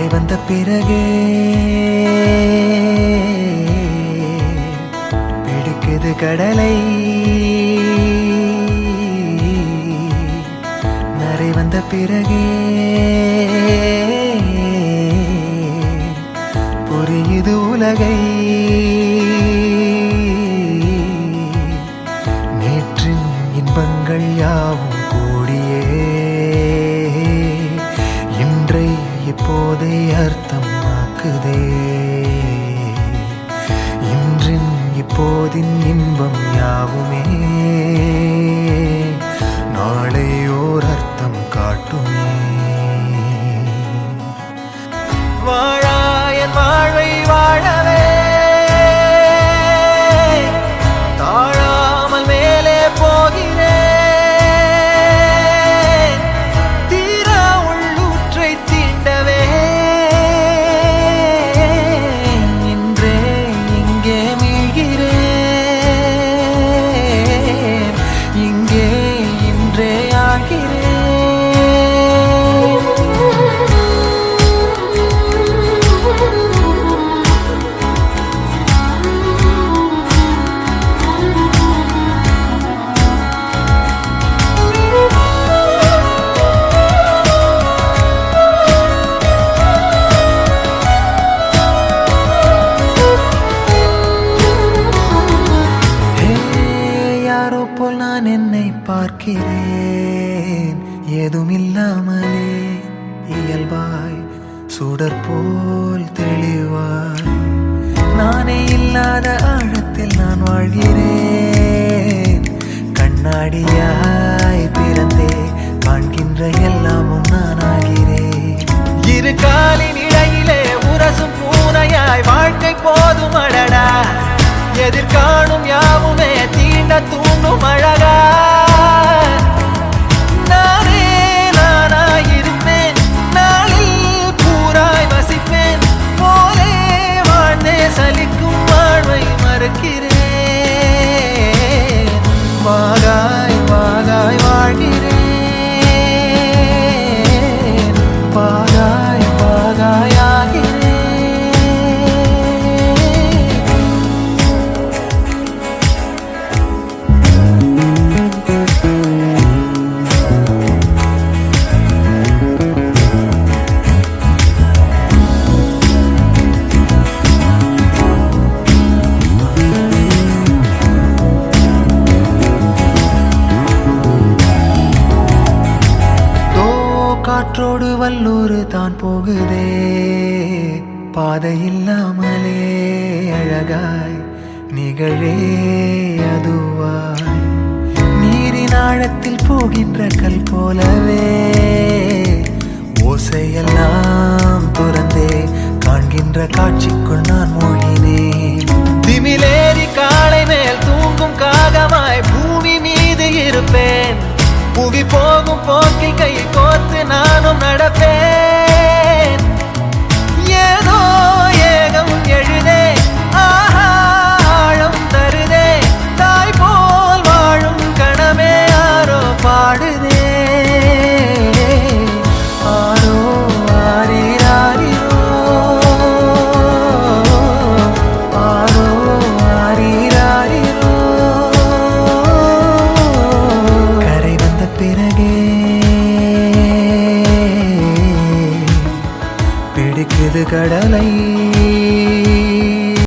கரை வந்த பிறகே பிடிக்குது கடலை. நரை வந்த பிறகே புரியுது உலகை. நேற்றின் இன்பங்கள் யாவும் கூடியே இன்றை இப்போதே அர்த்தமாக்குதே. இன்றின் இப்போதின் இன்பம் யாவுமே நாளை ஓர் அர்த்தம் காட்டுமே. வாழாயன் வாழ்வை வாழவே தாழாமல் மேலே போகிறேன். தீரா உள்ளூற்றை தீண்டவே இன்றே இங்கே மீழ்கிறேன். இங்கே இன்றே ஆகிறேன். யாரோ போல் நான் என்னை பார்க்கிறேன். ஏதுமில்லாமலே இயல்பாய் சுடர் போல் தெளிவாய் நானே இல்லாத ஆழத்தில் நான் வாழ்கிறேன். கண்ணாடியாய் பிறந்தே காண்கின்ற எல்லாமும் நான் ஆகிறேன். இரு காலின் இடையிலே உரசும் பூனையாய் வாழ்க்கை போதும் அடடா. எதிர்காணும் யாவுமே தீண்ட தூண்டும் அழகா. நானே நானாயிருப்பேன். நாளில் பூராய் வசிப்பேன். போலே வாழ்ந்தே சலிக்கும் வாழ்வை மறுக்கிறேன். வாகாய் வாகாய் வாழ்கிறேன். வாகாய் வாகாய் ஆகிறேன். காற்றோடு வல்லூர் தான் போகுதே. பாதை இல்லாமலே அழகாய் நிகழே அதுவாய். நீரின் ஆழத்தில் போகின்ற கல் போலவே ஓசையெல்லாம் துறந்தே காண்கின்ற காட்சிக்குள் நான் மூழ்கினேன். திமிலேறி காலை மேல் தூங்கும் காகமாய் பூமி மீது இருப்பேன். புவி போகும் போக்கில் கை கோர்த்து நானும் நடப்பேன். ஏதோ ஏகம் எழுதே ஆழம் தருதே. தாய் போல் வாழும் கணமே ஆரோ பாடுதே. ஆரோ ஆரீராரிரோ ஆரோ ஆரீராரிரோ. கரை வந்த பிறகே பிடிக்குது கடலை.